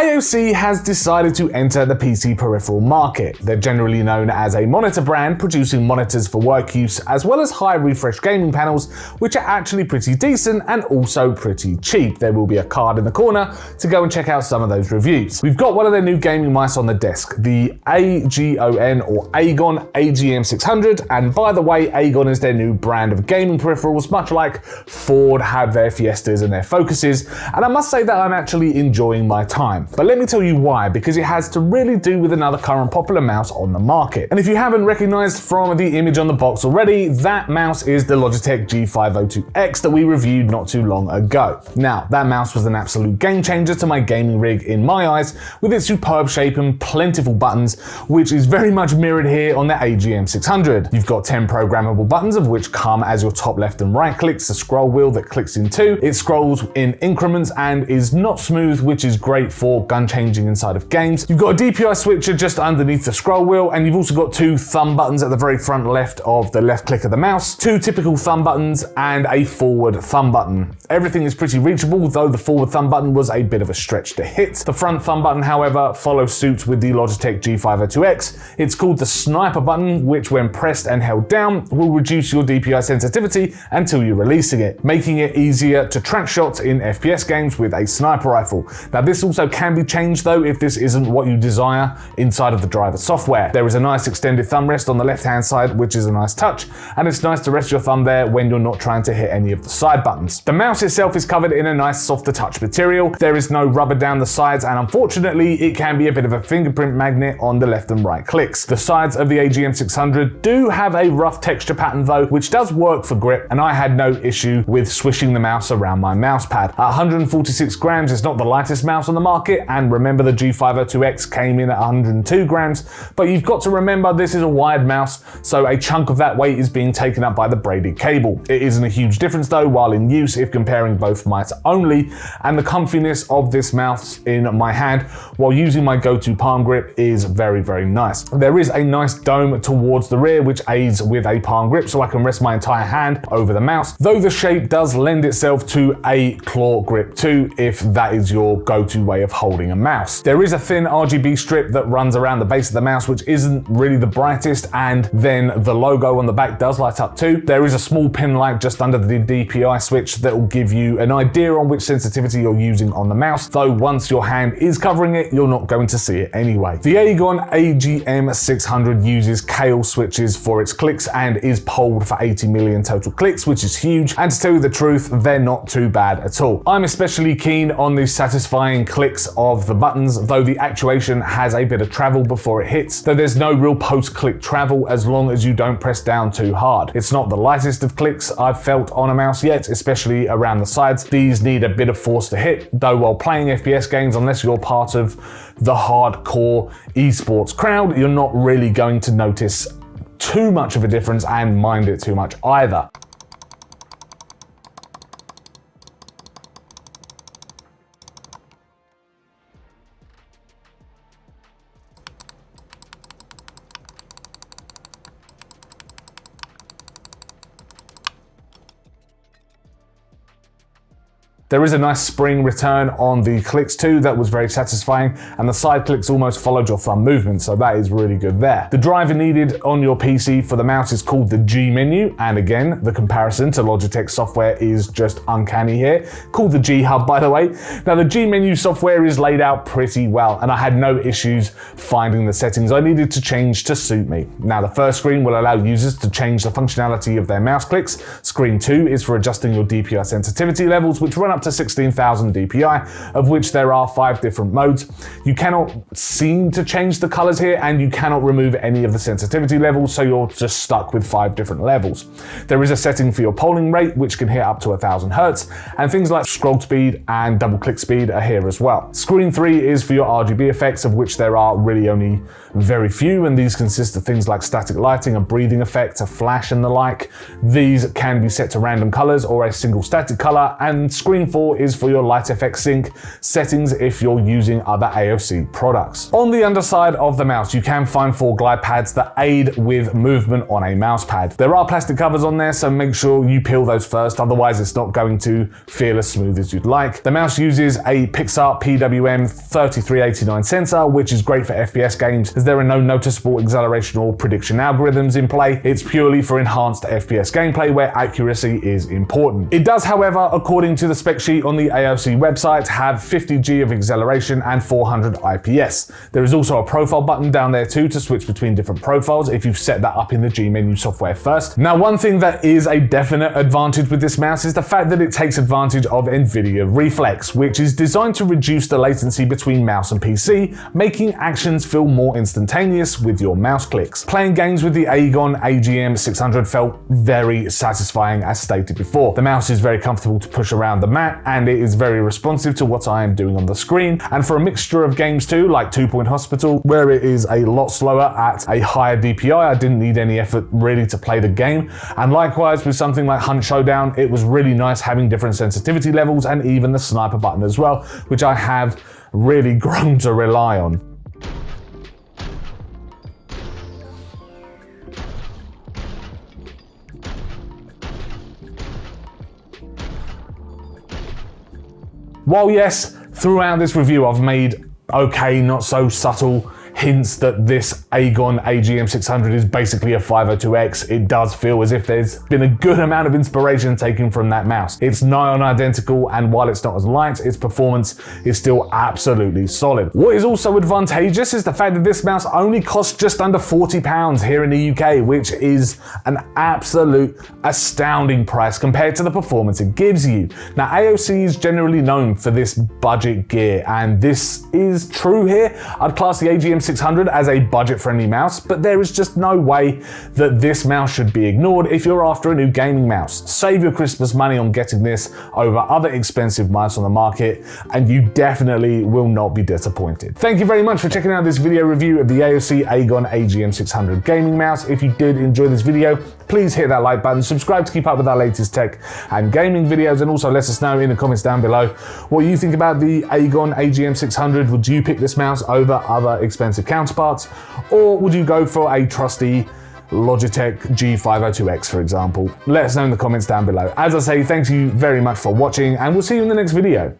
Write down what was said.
AOC has decided to enter the PC peripheral market. They're generally known as a monitor brand, producing monitors for work use as well as high refresh gaming panels, which are actually pretty decent and also pretty cheap. There will be a card in the corner to go and check out some of those reviews. We've got one of their new gaming mice on the desk, the AGON or AGON AGM600, and by the way, AGON is their new brand of gaming peripherals, much like Ford had their Fiestas and their Focuses, and I must say that I'm actually enjoying my time. But let me tell you why, because it has to really do with another current popular mouse on the market. And if you haven't recognized from the image on the box already, that mouse is the Logitech G502X that we reviewed not too long ago. Now, that mouse was an absolute game changer to my gaming rig in my eyes, with its superb shape and plentiful buttons, which is very much mirrored here on the AGM600. You've got 10 programmable buttons, of which come as your top left and right clicks, a scroll wheel that clicks in two. It scrolls in increments and is not smooth, which is great for gun changing inside of games. You've got a DPI switcher just underneath the scroll wheel, and you've also got two thumb buttons at the very front left of the left click of the mouse, two typical thumb buttons and a forward thumb button. Everything is pretty reachable, though the forward thumb button was a bit of a stretch to hit. The front thumb button, however, follows suit with the Logitech G502X. It's called the sniper button, which when pressed and held down will reduce your DPI sensitivity until you're releasing it, making it easier to track shots in FPS games with a sniper rifle. Now, this also can be changed though if this isn't what you desire inside of the driver software. There is a nice extended thumb rest on the left hand side, which is a nice touch, and it's nice to rest your thumb there when you're not trying to hit any of the side buttons. The mouse itself is covered in a nice softer touch material. There is no rubber down the sides, and unfortunately it can be a bit of a fingerprint magnet on the left and right clicks. The sides of the AGM600 do have a rough texture pattern though, which does work for grip, and I had no issue with swishing the mouse around my mouse pad. At 146 grams, it's not the lightest mouse on the market, and remember the G502X came in at 102 grams, but you've got to remember this is a wired mouse, so a chunk of that weight is being taken up by the braided cable. It isn't a huge difference though while in use if comparing both mice only, and the comfiness of this mouse in my hand while using my go-to palm grip is very, very nice. There is a nice dome towards the rear which aids with a palm grip, so I can rest my entire hand over the mouse, though the shape does lend itself to a claw grip too if that is your go-to way of holding a mouse. There is a thin RGB strip that runs around the base of the mouse, which isn't really the brightest, and then the logo on the back does light up too. There is a small pin light just under the DPI switch that will give you an idea on which sensitivity you're using on the mouse, though once your hand is covering it, you're not going to see it anyway. The AGON AGM600 uses Kale switches for its clicks and is polled for 80 million total clicks, which is huge, and to tell you the truth, they're not too bad at all. I'm especially keen on the satisfying clicks of the buttons, though the actuation has a bit of travel before it hits, though there's no real post-click travel as long as you don't press down too hard. It's not the lightest of clicks I've felt on a mouse yet, especially around the sides. These need a bit of force to hit, though while playing FPS games, unless you're part of the hardcore esports crowd, you're not really going to notice too much of a difference and mind it too much either. There is a nice spring return on the clicks too that was very satisfying, and the side clicks almost followed your thumb movement, so that is really good there. The driver needed on your PC for the mouse is called the G menu, and again, the comparison to Logitech software is just uncanny here, called the G Hub by the way. Now the G menu software is laid out pretty well, and I had no issues finding the settings I needed to change to suit me. Now the first screen will allow users to change the functionality of their mouse clicks. Screen 2 is for adjusting your DPI sensitivity levels, which run up to 16,000 DPI, of which there are 5 different modes. You cannot seem to change the colors here, and you cannot remove any of the sensitivity levels, so you're just stuck with 5 different levels. There is a setting for your polling rate, which can hit up to 1000 Hertz, and things like scroll speed and double click speed are here as well. Screen 3 is for your RGB effects, of which there are really only very few, and these consist of things like static lighting, a breathing effect, a flash and the like. These can be set to random colors or a single static color, and screen for is for your light effects sync settings if you're using other AOC products. On the underside of the mouse, you can find 4 glide pads that aid with movement on a mouse pad. There are plastic covers on there, so make sure you peel those first, otherwise it's not going to feel as smooth as you'd like. The mouse uses a Pixar PWM 3389 sensor, which is great for FPS games as there are no noticeable acceleration or prediction algorithms in play. It's purely for enhanced FPS gameplay where accuracy is important. It does, however, according to the spec sheet on the AOC website, have 50 G of acceleration and 400 IPS. There is also a profile button down there too to switch between different profiles if you've set that up in the G menu software first. Now, one thing that is a definite advantage with this mouse is the fact that it takes advantage of NVIDIA Reflex, which is designed to reduce the latency between mouse and PC, making actions feel more instantaneous with your mouse clicks. Playing games with the AGON AGM600 felt very satisfying as stated before. The mouse is very comfortable to push around the mat and it is very responsive to what I am doing on the screen. And for a mixture of games too, like 2 Point Hospital, where it is a lot slower at a higher DPI, I didn't need any effort really to play the game. And likewise with something like Hunt Showdown, it was really nice having different sensitivity levels and even the sniper button as well, which I have really grown to rely on. While yes, throughout this review I've made okay, not so subtle hints that this AGON AGM600 is basically a 502X, it does feel as if there's been a good amount of inspiration taken from that mouse. It's nigh on identical, and while it's not as light, its performance is still absolutely solid. What is also advantageous is the fact that this mouse only costs just under £40 here in the UK, which is an absolute astounding price compared to the performance it gives you. Now, AOC is generally known for this budget gear, and this is true here. I'd class the AGM600 as a budget-friendly mouse, but there is just no way that this mouse should be ignored if you're after a new gaming mouse. Save your Christmas money on getting this over other expensive mice on the market, and you definitely will not be disappointed. Thank you very much for checking out this video review of the AOC AGON AGM600 gaming mouse. If you did enjoy this video, please hit that like button, subscribe to keep up with our latest tech and gaming videos, and also let us know in the comments down below what you think about the AGON AGM600. Would you pick this mouse over other expensive counterparts, or would you go for a trusty Logitech G502X, for example? Let us know in the comments down below. As I say, thank you very much for watching, and we'll see you in the next video.